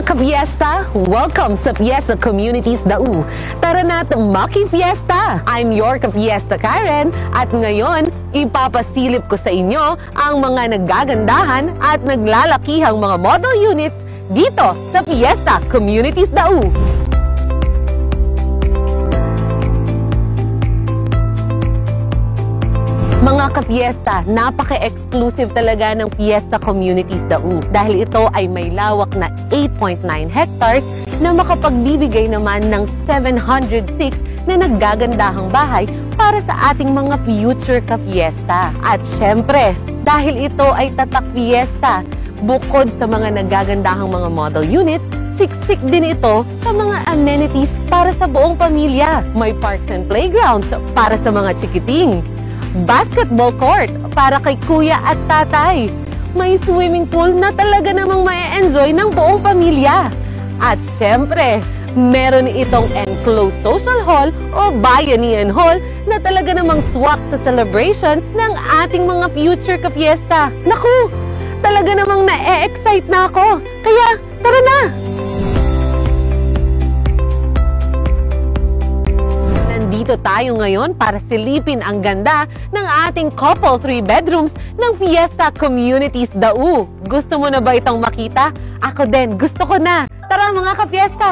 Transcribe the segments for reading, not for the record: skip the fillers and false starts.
ka-fiesta! Welcome sa Fiesta Communities Dau. Tara na't maki-fiesta! I'm your ka-fiesta Karen at ngayon, ipapasilip ko sa inyo ang mga nagagandahan at naglalakihang mga model units dito sa Fiesta Communities Dau. Mga ka-fiesta, napaka-exclusive talaga ng Fiesta Communities Dau dahil ito ay may lawak na 8.9 hectares na makapagbibigay naman ng 706 na naggagandahang bahay para sa ating mga future ka-fiesta. At syempre, dahil ito ay tatak fiesta, bukod sa mga naggagandahang mga model units, siksik din ito sa mga amenities para sa buong pamilya. May parks and playgrounds para sa mga chikiting, basketball court para kay kuya at tatay. May swimming pool na talaga namang ma-enjoy ng buong pamilya. At syempre, meron itong enclosed social hall o bayanihan hall na talaga namang swak sa celebrations ng ating mga future ka-fiesta. Naku, talaga namang na-excite na ako. Kaya, tara na! Dito tayo ngayon para silipin ang ganda ng ating couple 3 bedrooms ng Fiesta Communities Dau. Gusto mo na ba itong makita? Ako din, gusto ko na. Tara mga ka-fiesta!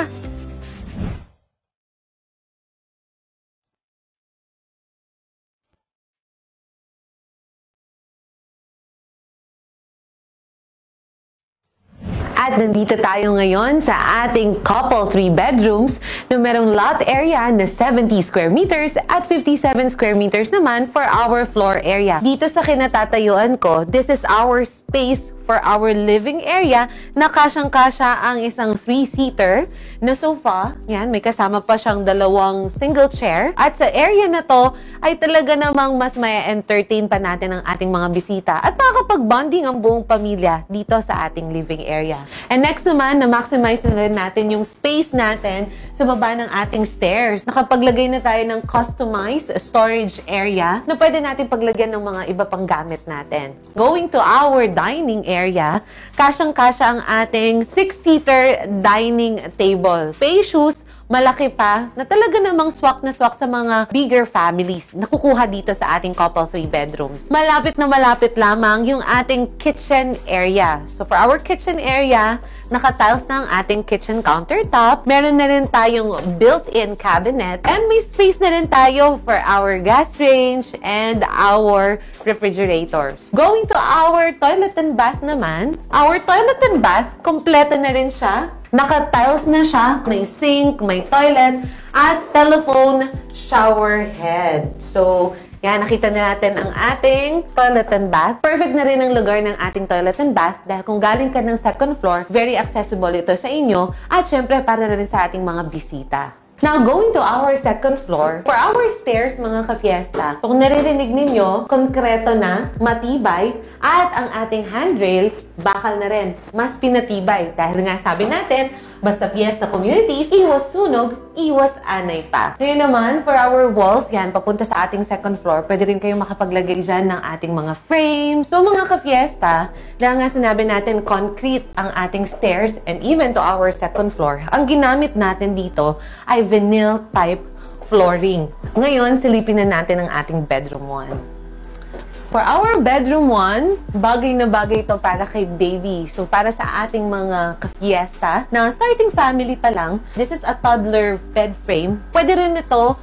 At nandito tayo ngayon sa ating couple 3 bedrooms na merong lot area na 70 square meters at 57 square meters naman for our floor area. Dito sa kinatatayuan ko, this is our space for our living area na kasyang-kasya ang isang 3-seater na sofa. Yan, may kasama pa siyang 2 single chair. At sa area na to ay talaga namang mas may entertain pa natin ang ating mga bisita at makakapag-bonding ang buong pamilya dito sa ating living area. And next naman, na-maximize na rin natin yung space natin sa baba ng ating stairs. Nakapaglagay na tayo ng customized storage area na pwede natin paglagyan ng mga iba pang gamit natin. Going to our dining area, kasyang-kasya ang ating 6-seater dining table. Spacious, malaki pa, na talaga namang swak na swak sa mga bigger families na kukuha dito sa ating couple 3 bedrooms. Malapit na malapit lamang yung ating kitchen area. So for our kitchen area, naka-tiles na ang ating kitchen countertop. Meron na rin tayong built-in cabinet. And may space na rin tayo for our gas range and our refrigerators. Going to our toilet and bath naman. Our toilet and bath, kompleto na rin siya. Naka-tiles na siya. May sink, may toilet, at telephone shower head. So, yan, nakita na natin ang ating toilet and bath. Perfect na rin ang lugar ng ating toilet and bath dahil kung galing ka ng second floor, very accessible ito sa inyo at syempre para na rin sa ating mga bisita. Now, going to our second floor, for our stairs, mga ka-fiesta, kung naririnig ninyo, konkreto na, matibay, at ang ating handrail, bakal na rin. Mas pinatibay. Dahil nga sabi natin, basta Fiesta Communities, iwas sunog, iwas anay pa. Ngayon naman, for our walls, yan, papunta sa ating second floor, pwede rin kayong makapaglagay dyan ng ating mga frames. So, mga ka-fiesta, dahil nga sinabi natin, concrete ang ating stairs, and even to our second floor, ang ginamit natin dito ay vinyl type flooring. Ngayon, silipin na natin ang ating bedroom 1. For our bedroom 1, bagay na bagay ito para kay baby. So, para sa ating mga ka-fiesta na starting family pa lang, this is a toddler bed frame. Pwede rin ito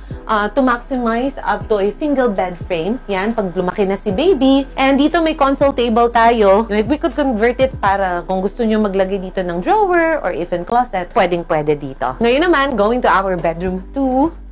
to maximize up to a single bed frame. Yan, pag lumaki na si baby. And dito may console table tayo. We could convert it para kung gusto nyo maglagay dito ng drawer or even closet, pwedeng-pwede dito. Ngayon naman, going to our bedroom 2.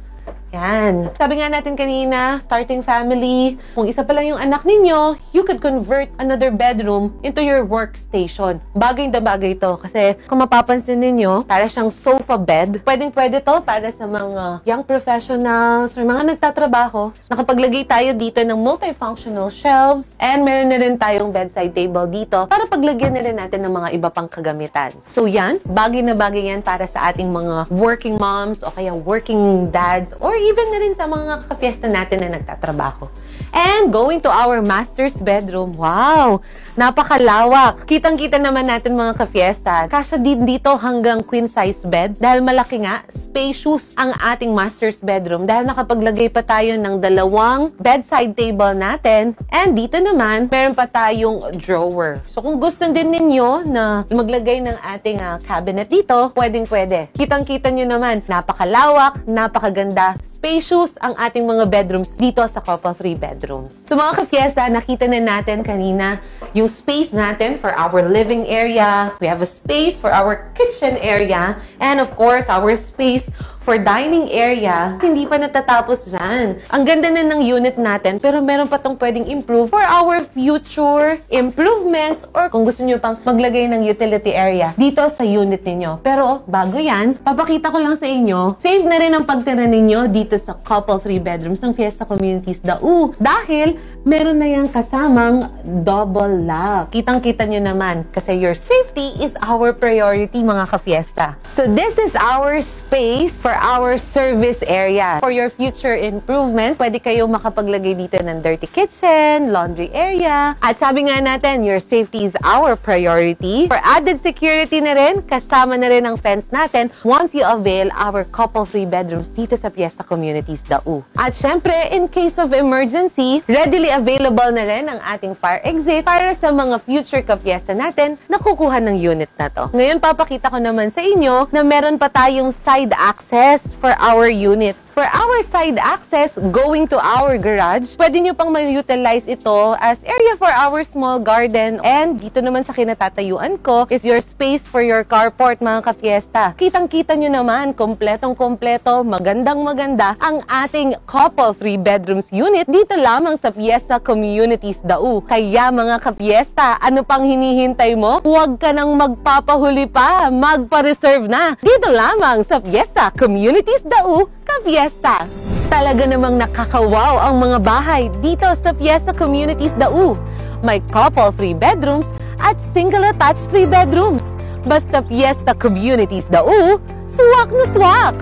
Yan. Sabi nga natin kanina, starting family, kung isa pa lang yung anak ninyo, you could convert another bedroom into your workstation. Bagay na bagay ito. Kasi kung mapapansin ninyo, para siyang sofa bed. Pwedeng-pwede to para sa mga young professionals or mga nagtatrabaho. Nakapaglagay tayo dito ng multifunctional shelves and meron na rin tayong bedside table dito para paglagyan na rin natin ng mga iba pang kagamitan. So yan, bagay na bagay yan para sa ating mga working moms o kaya working dads or even na rin sa mga ka-fiesta natin na nagtatrabaho. And going to our master's bedroom, wow! Napakalawak! Kitang-kita naman natin mga ka-fiesta. Kasya din dito hanggang queen size bed dahil malaki nga, spacious ang ating master's bedroom dahil nakapaglagay pa tayo ng 2 bedside table natin. And dito naman, meron pa tayong drawer. So kung gusto din ninyo na maglagay ng ating cabinet dito, pwedeng-pwede. Kitang-kita nyo naman, napakalawak, napakaganda, spacious ang ating mga bedrooms dito sa couple 3 bedrooms. So mga ka-fiesta, nakita na natin kanina yung space natin for our living area. We have a space for our kitchen area. And of course, our space for dining area. Hindi pa natatapos dyan. Ang ganda na ng unit natin, pero meron pa tong pwedeng improve for our future improvements or kung gusto nyo pang maglagay ng utility area dito sa unit ninyo. Pero bago yan, papakita ko lang sa inyo, save na rin ang pagtira ninyo dito sa couple 3 bedrooms ng Fiesta Communities Dau. Dahil meron na yung kasamang double lock. Kitang-kita nyo naman kasi your safety is our priority mga ka-fiesta. So this is our space for our service area. For your future improvements, pwede kayo makapaglagay dito ng dirty kitchen, laundry area. At sabi nga natin, your safety is our priority. For added security na rin, kasama na rin ang fence natin once you avail our couple 3 bedrooms dito sa Fiesta Communities Dau. At syempre, in case of emergency, readily available na rin ang ating fire exit para sa mga future ka-fiesta natin na kukuha ng unit na to. Ngayon, papakita ko naman sa inyo na meron pa tayong side access for our units. For our side access going to our garage, pwede nyo pang ma-utilize ito as area for our small garden. And dito naman sa kinatatayuan ko is your space for your carport mga ka-fiesta. Kitang-kita nyo naman, kompletong-kompleto, magandang-maganda ang ating couple 3 bedrooms unit dito lamang sa Fiesta Communities Dau. Kaya mga ka-fiesta, ano pang hinihintay mo? Huwag ka nang magpapahuli pa, magpa-reserve na. Dito lamang sa Fiesta Communities Dau, ka-fiesta. Talaga namang nakakawaw ang mga bahay dito sa Fiesta Communities Dau. May couple 3 bedrooms at single attached 3 bedrooms. Basta Fiesta Communities Dau, suwak na suwak.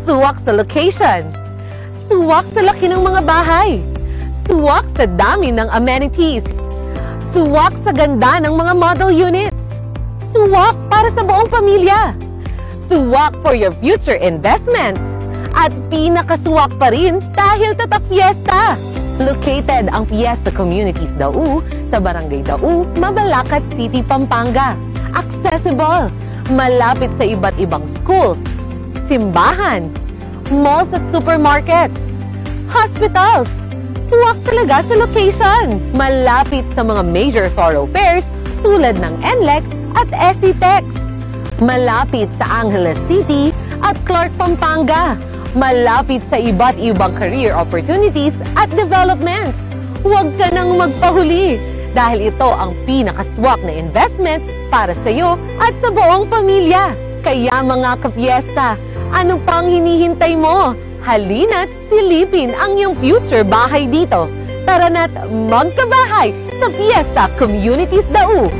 Suwak sa location. Suwak sa laki ng mga bahay. Suwak sa dami ng amenities. Suwak sa ganda ng mga model units. Suwak para sa buong pamilya. Suwak for your future investment. At pinakasuwak pa rin dahil tatak Fiesta. Located ang Fiesta Communities Dau sa Barangay Dau, Mabalacat City, Pampanga. Accessible, malapit sa iba't ibang schools, simbahan, malls at supermarkets, hospitals. Suwak talaga sa location. Malapit sa mga major thoroughfares tulad ng NLEX at SCTEX. Malapit sa Angeles City at Clark, Pampanga. Malapit sa iba't ibang career opportunities at development. Huwag ka nang magpahuli dahil ito ang pinakaswak na investment para sa iyo at sa buong pamilya. Kaya mga ka-fiesta, ano pang hinihintay mo? Halina't silipin ang iyong future bahay dito. Tara na't magkabahay sa Fiesta Communities Dau!